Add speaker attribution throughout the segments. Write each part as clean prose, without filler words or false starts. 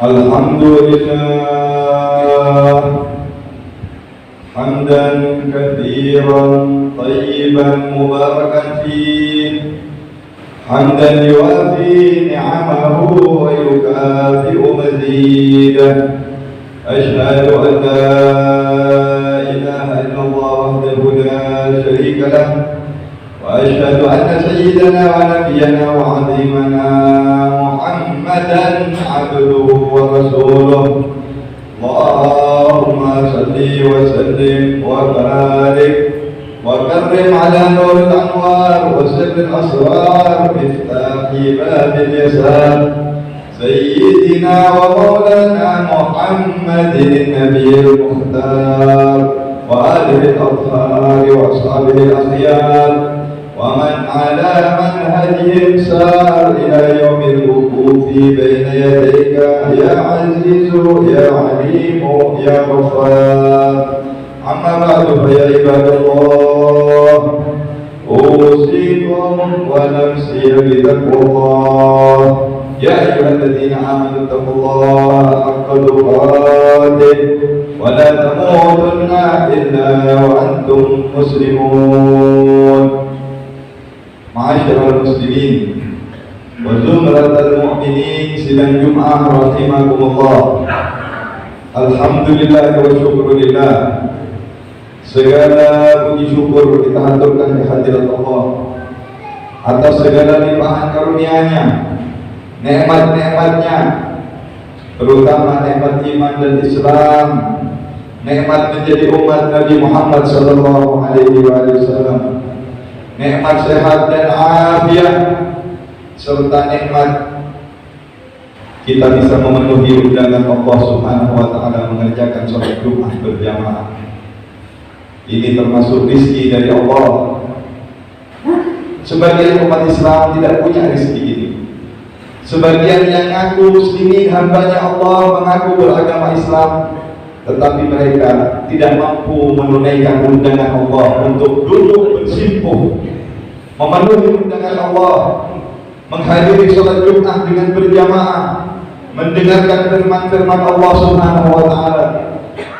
Speaker 1: الحمد لله حمدا كثيرا طيبا مباركا فيه، حمدا يوافي نعمه ويكافئ مزيده. أشهد أن لا إله إلا الله وحده لا شريك له، وأشهد أن سيدنا ونبينا وعظيمنا محمدا عبده ورسوله. اللهم صل وسلم وبارك وكرم على نور الأنوار وسر الأسرار مفتاح باب اليسار سيدنا ومولانا محمد النبي المختار، وآله الأطهار وأصحابه الأخيار، ومن على منهجهم سار إلى يوم الوقوف بين يديك يا عزيز يا عليم يا غفار. أما بعد فيا عباد الله، أوصيكم ونفسي بتقوى الله. يا أيها الذين آمنوا اتقوا الله حق تقاته ولا تموتن إلا وأنتم مسلمون. Ma'asyiral muslimin wa zumratal mu'minin, sidang Jum'ah rahimakumullah. Alhamdulillah wa syukurillah. Segala puji syukur kita haturkan di hadirat Allah atas segala limpahan karunia-Nya, nikmat-nikmatnya, terutama nikmat iman dan Islam, nikmat menjadi umat Nabi Muhammad sallallahu alaihi wasallam, nikmat sehat dan afiat, serta nikmat kita bisa memenuhi undangan Allah Subhanahu wa taala mengerjakan sholat Jumat berjamaah. Ini termasuk rezeki dari Allah. Sebagian umat Islam tidak punya rezeki ini. Sebagian yang mengaku muslimin, hambanya Allah, mengaku beragama Islam, tetapi mereka tidak mampu menunaikan undangan Allah untuk duduk bersimpuh, memenuhi undangan Allah, menghadiri sholat Jumat dengan berjamaah, mendengarkan firman-firman Allah Subhanahu wa taala.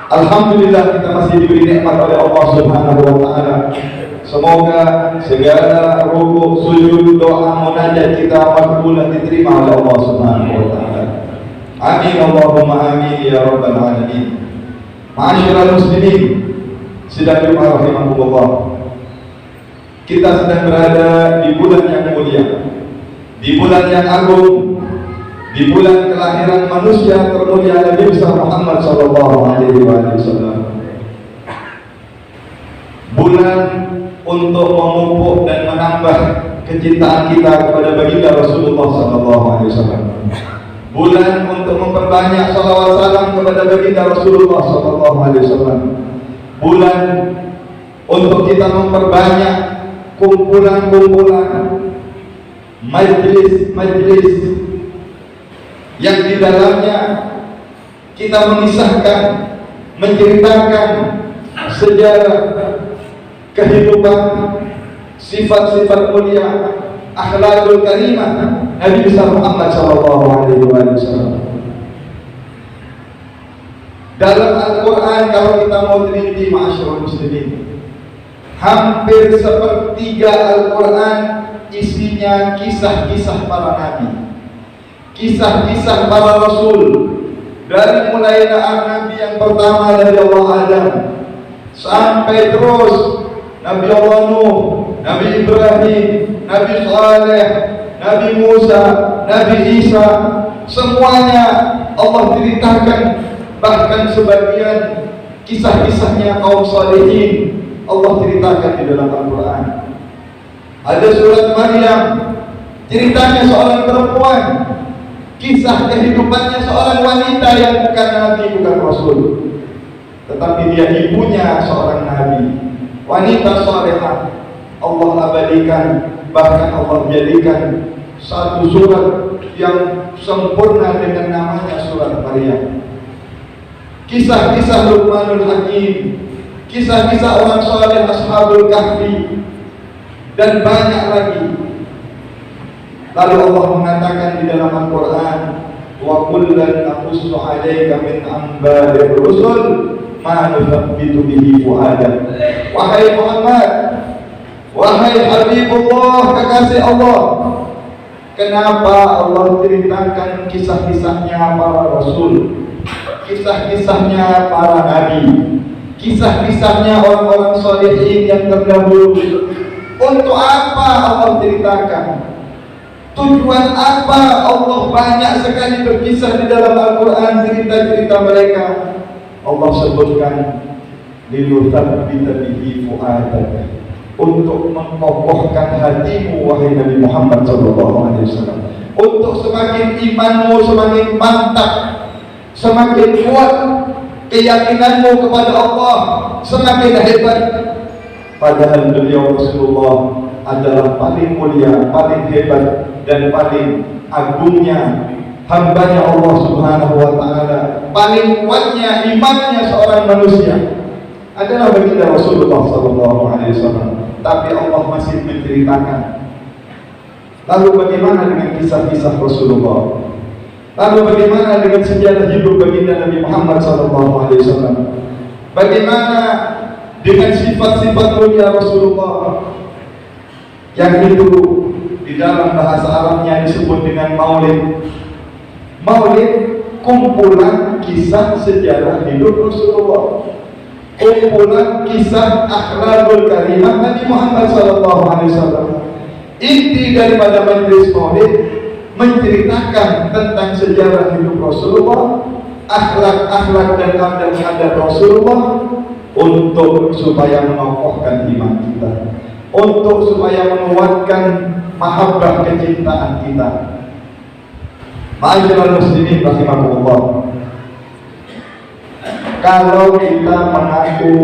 Speaker 1: Alhamdulillah kita masih diberi nikmat oleh Allah Subhanahu wa taala. Semoga segala rukuk, sujud, doa, munajat kita makbulah diterima oleh Allah Subhanahu wa taala. Amin Allahumma amin ya rabbal alamin. Ma'asyiral muslimin, sidang Jum'ah rahimakumullah. Kita sedang berada di bulan yang mulia, di bulan yang agung, di bulan kelahiran manusia termulia Nabi besar Muhammad sallallahu alaihi wasallam. Bulan untuk memupuk dan menambah kecintaan kita kepada baginda Rasulullah sallallahu alaihi wasallam. Bulan untuk memperbanyak salawat salam kepada baginda Rasulullah sallallahu alaihi wasallam. Bulan untuk kita memperbanyak kumpulan-kumpulan, majlis-majlis yang di dalamnya kita mengisahkan, menceritakan sejarah kehidupan, sifat-sifat mulia, akhlakul karimah Nabi besar Muhammad sallallahu alaihi wasallam. Dalam Al-Quran, kalau kita mau teliti ma'asyiral muslimin, hampir sepertiga Al-Quran isinya kisah-kisah para nabi, kisah-kisah para rasul, dari mulai Nabi yang pertama dari Allah Adam sampai terus Nabi Allah Nuh, Nabi Ibrahim, Nabi Saleh, Nabi Musa, Nabi Isa, semuanya Allah ceritakan. Bahkan sebagian kisah-kisahnya kaum salihin Allah ceritakan di dalam Al-Quran. Ada surat Maryam, ceritanya seorang perempuan, kisah kehidupannya seorang wanita yang bukan nabi, bukan rasul, tetapi dia ibunya seorang nabi, wanita salehah. Allah abadikan, bahkan Allah jadikan satu surat yang sempurna dengan namanya surat Maryam. Kisah-kisah Luqmanul Hakim, kisah-kisah orang saleh Ashabul Kahfi, dan banyak lagi. Lalu Allah mengatakan di dalam Al-Quran, wa kullan naqussu 'alaika min anba'ir rusul ma nuthabbitu bihi fu'adak. Wahai Muhammad, wahai Habibullah, kekasih Allah, kenapa Allah ceritakan kisah-kisahnya para rasul, kisah-kisahnya para nabi, kisah-kisahnya orang-orang sholihin yang terdahulu? Untuk apa Allah ceritakan? Tujuan apa Allah banyak sekali berkisah di dalam Al-Quran cerita-cerita mereka? Allah sebutkan linutsabbita bihi fu'adak, untuk mengokohkan hatimu wahai Nabi Muhammad SAW, untuk semakin imanmu semakin mantap, semakin kuat keyakinanmu kepada Allah, semakin hebat. Padahal beliau Rasulullah adalah paling mulia, paling hebat, dan paling agungnya hambanya Allah Subhanahu wa Ta'ala. Paling kuatnya imannya seorang manusia adalah baginda Rasulullah SAW. Tapi Allah masih menceritakan. Lalu bagaimana dengan kisah-kisah Rasulullah? Lalu bagaimana dengan sejarah hidup baginda Nabi Muhammad SAW? Bagaimana dengan sifat-sifat mulia Rasulullah yang itu di dalam bahasa Arabnya disebut dengan maulid? Maulid kumpulan kisah sejarah hidup Rasulullah, kumpulan kisah akhlakul karimah Nabi Muhammad SAW. Inti daripada majelis maulid menceritakan tentang sejarah hidup Rasulullah, akhlak-akhlak dan adab-adab Rasulullah, untuk supaya mengokohkan iman kita, untuk supaya menguatkan mahabbah kecintaan kita. Ma'asyiral muslimin rahimakumullah, kalau kita mengaku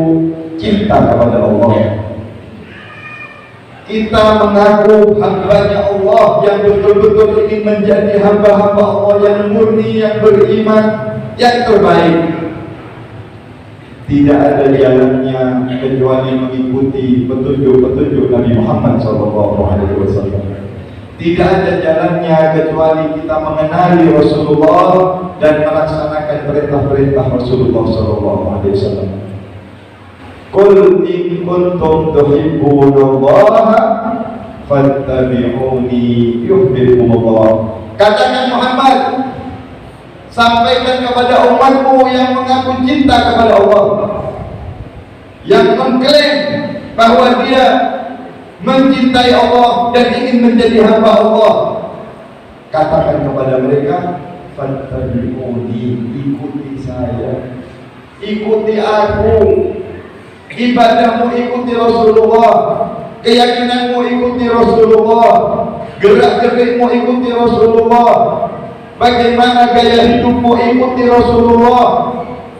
Speaker 1: cinta kepada Allah, kita mengaku hambanya Allah yang betul-betul ingin menjadi hamba-hamba Allah yang murni, yang beriman, yang terbaik, tidak ada jalannya kecuali mengikuti petunjuk-petunjuk Nabi Muhammad SAW. Tidak ada jalannya kecuali kita mengenali Rasulullah dan melaksanakan perintah-perintah Rasulullah SAW. Qul in kuntum tuhibbunallaha fattabi'uni yuhibbukumullah. Katakan Muhammad, sampaikan kepada umatmu yang mengaku cinta kepada Allah, yang mengklaim bahwa dia mencintai Allah dan ingin menjadi hamba Allah. Katakan kepada mereka, fattabi'uni, ikuti saya, ikuti aku. Ibadahmu ikuti Rasulullah, keyakinanmu ikuti Rasulullah, gerak-gerikmu ikuti Rasulullah, bagaimana gaya hidupmu ikuti Rasulullah.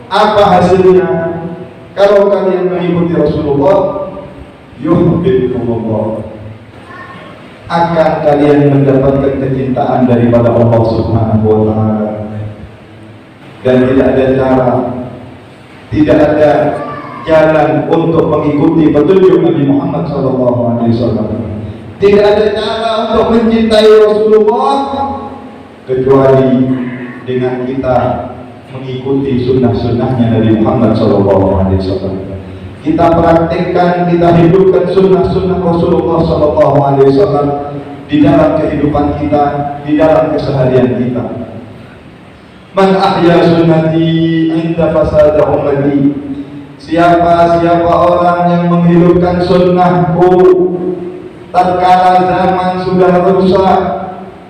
Speaker 1: Apa hasilnya? Kalau kalian mengikuti Rasulullah, yuhibbukumullah, akan kalian mendapatkan kecintaan daripada Allah Subhanahu wa Ta'ala. Dan tidak ada cara, tidak ada jalan untuk mengikuti petunjuk Nabi Muhammad SAW. Tidak ada cara untuk mencintai Rasulullah kecuali dengan kita mengikuti sunnah-sunnahnya Nabi Muhammad SAW. Kita praktikkan, kita hidupkan sunnah-sunnah Rasulullah SAW di dalam kehidupan kita, di dalam keseharian kita. Man ahya sunnati inda fasada ummati. Siapa orang yang menghidupkan sunnahku tatkala zaman sudah rusak,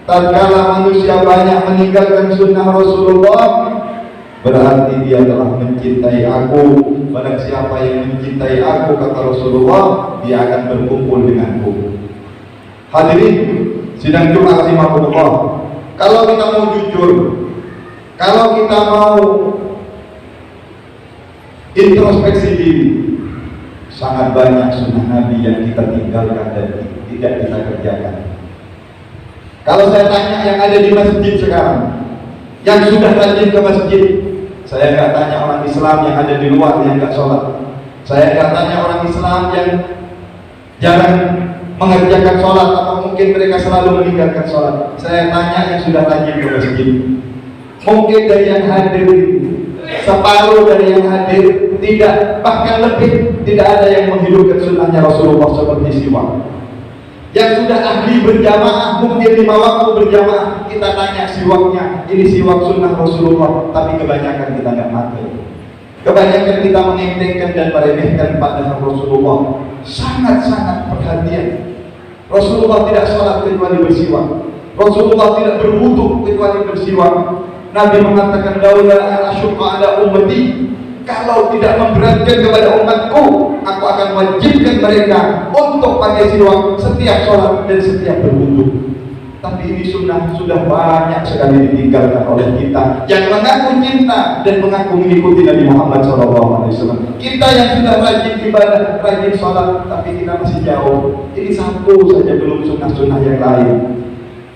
Speaker 1: tatkala manusia banyak meninggalkan sunnah Rasulullah, berarti dia telah mencintai aku. Barang siapa yang mencintai aku, kata Rasulullah, dia akan berkumpul denganku. Hadirin sidang Jumat rahimahullah, kalau kita mau jujur, kalau kita mau introspeksi diri, sangat banyak sunnah Nabi yang kita tinggalkan dan tidak kita kerjakan. Kalau saya tanya yang ada di masjid sekarang, yang sudah rajin ke masjid, saya nggak tanya orang Islam yang ada di luar yang nggak sholat, saya nggak tanya orang Islam yang jarang mengerjakan sholat atau mungkin mereka selalu meninggalkan sholat. Saya tanya yang sudah rajin ke masjid. Mungkin dari yang hadir separuh dari yang hadir tidak, bahkan lebih, tidak ada yang menghidupkan sunnahnya Rasulullah seperti siwak. Yang sudah ahli berjamaah, mungkin 5 waktu berjamaah, kita tanya siwaknya, ini siwak sunnah Rasulullah, tapi kebanyakan kita nggak pakai. Kebanyakan kita mengentengkan dan meremehkan pada Rasulullah. Sangat-sangat perhatian. Rasulullah tidak sholat kecuali bersiwak. Rasulullah tidak berwudu kecuali bersiwak. Nabi mengatakan, laula an asyqa ala ummati, kalau tidak memberatkan kepada umatku, aku akan wajibkan mereka untuk pakai siwak setiap sholat dan setiap berwudu. Tapi ini sunnah sudah banyak sekali ditinggalkan oleh kita yang mengaku cinta dan mengaku mengikuti Nabi Muhammad SAW. Kita yang sudah rajin ibadah, rajin sholat, tapi kita masih jauh. Ini satu saja, belum sunnah-sunnah yang lain.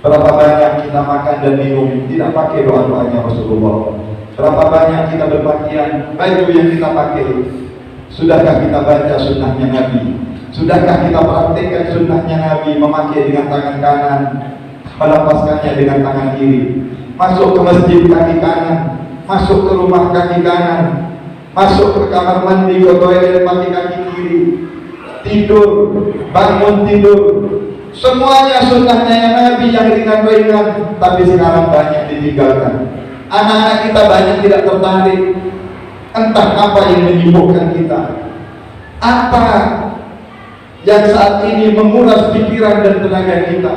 Speaker 1: Berapa banyak kita makan dan minum tidak pakai doa-doanya Rasulullah. Berapa banyak kita berpakaian, baju yang kita pakai, sudahkah kita baca sunnahnya Nabi? Sudahkah kita praktekkan sunnahnya Nabi, memakai dengan tangan kanan, melepaskannya dengan tangan kiri, masuk ke masjid kaki kanan, masuk ke rumah kaki kanan, masuk ke kamar mandi, ke toilet pakai kaki kiri, tidur, bangun tidur, semuanya sunnahnya yang Nabi yang ringan-ringan, tapi sekarang banyak ditinggalkan. Anak-anak kita banyak tidak tertarik. Entah apa yang menyibukkan kita, apa yang saat ini menguras pikiran dan tenaga kita,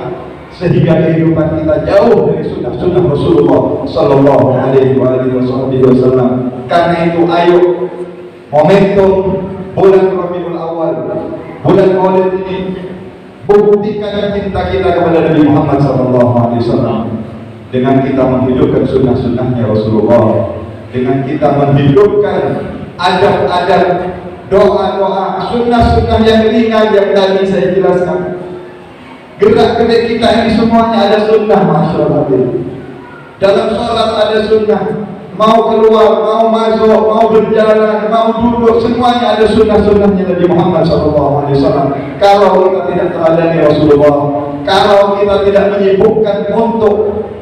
Speaker 1: sehingga kehidupan kita jauh dari sunnah-sunnah Rasulullah Sallallahu Alaihi Wasallam. Karena itu, ayo, momentum bulan Rabiul Awal, bulan Maulid ini, buktikan cinta kita kepada Nabi Muhammad Sallallahu Alaihi Wasallam dengan kita menghidupkan sunnah-sunnahnya Rasulullah, dengan kita menghidupkan adab-adab, doa-doa, sunnah-sunnah yang ringan yang tadi saya jelaskan. Gerak-gerik kita ini semuanya ada sunnah, Masya Allah. Dalam sholat ada sunnah, mau keluar, mau masuk, mau berjalan, mau duduk, semuanya ada sunnah-sunnahnya Nabi Muhammad SAW. Kalau kita tidak teladani Rasulullah, kalau kita tidak menyibukkan untuk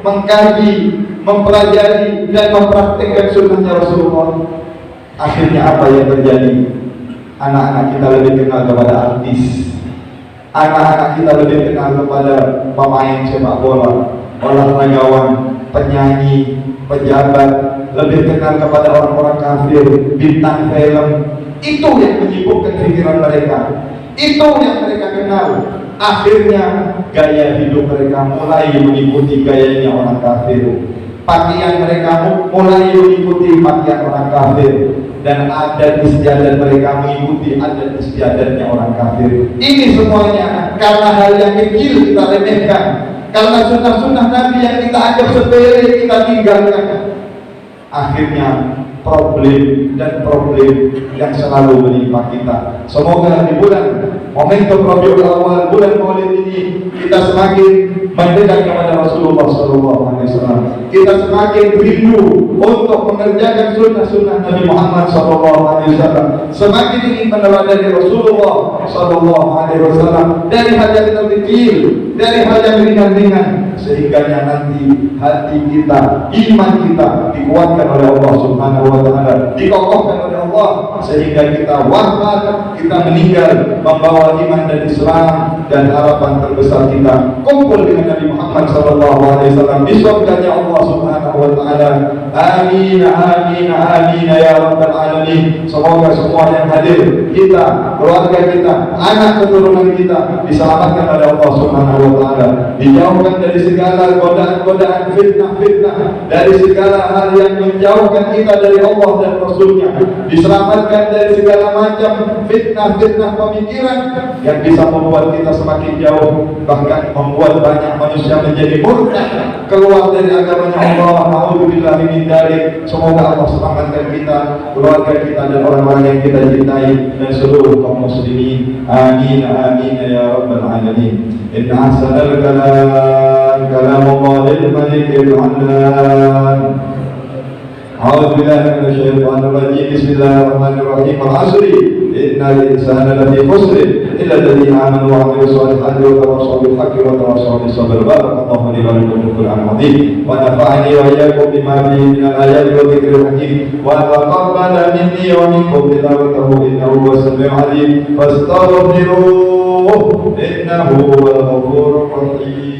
Speaker 1: mengkaji, mempelajari dan mempraktikkan sunnahnya Rasulullah, akhirnya apa yang terjadi? Anak-anak kita lebih kenal kepada artis, anak-anak kita lebih kenal kepada pemain sepak bola, olahragawan, penyanyi, pejabat, lebih kenal kepada orang-orang kafir, bintang film. Itu yang menyibukkan pikiran mereka, itu yang mereka kenal. Akhirnya gaya hidup mereka mulai mengikuti gayanya orang kafir, pakaian mereka mulai mengikuti pakaian orang kafir, dan adat istiadat mereka mengikuti adat istiadatnya orang kafir. Ini semuanya karena hal yang kecil kita remehkan, karena sunnah-sunnah Nabi yang kita anggap sepele kita tinggalkan. Akhirnya problem yang selalu menimpa kita. Semoga di bulan momentum Rabiul Awal, bulan Maulid ini, kita semakin mendekat kepada Rasulullah SAW. Kita semakin rindu untuk mengerjakan sunnah-sunnah Nabi Muhammad SAW. Semakin ingin meneladani Rasulullah SAW dari hal yang terkecil, dari hal yang ringan-ringan, sehingga nanti hati kita, iman kita dikuatkan oleh Allah Subhanahu wa Ta'ala, dikokohkan oleh Allah, sehingga kita wafat, kita meninggal membawa iman dan Islam, dan harapan terbesar kita kumpul dengan Nabi Muhammad SAW di surganya Allah Subhanahu wa Ta'ala. Amin, amin, amin ya rabbal alamin. Semoga semua yang hadir, kita, keluarga kita, anak keturunan kita diselamatkan oleh Allah Subhanahu wa Ta'ala, dijauhkan dari segala godaan-godaan, fitnah-fitnah, dari segala hal yang menjauhkan kita dari Allah dan Rasulnya, diselamatkan dari segala macam fitnah-fitnah pemikiran yang bisa membuat kita semakin jauh, bahkan membuat banyak manusia menjadi murtad, keluar dari agamanya Allah. Nauzubillahi min dzalik. Semoga Allah selamatkan kita, keluarga kita, dan orang-orang yang kita cintai, dan seluruh kaum muslimin. Amin, amin ya rabbal alamin. Inna ahsanal kalam kalamullah lil malikil anan. أعوذ بالله من الشيطان الرجيم. بسم الله الرحمن الرحيم. والعصر إن الإنسان لفي خسر إلا الذين آمنوا وعملوا الصالحات وتواصوا بالحق وتواصوا بالصبر. بارك الله لي ولكم في القرآن العظيم ونفعني وإياكم بما فيه من الآيات والذكر الحكيم وتقبل مني ومنكم تلاوته إنه هو السميع العليم فاستغفروه إنه هو الغفور الرحيم.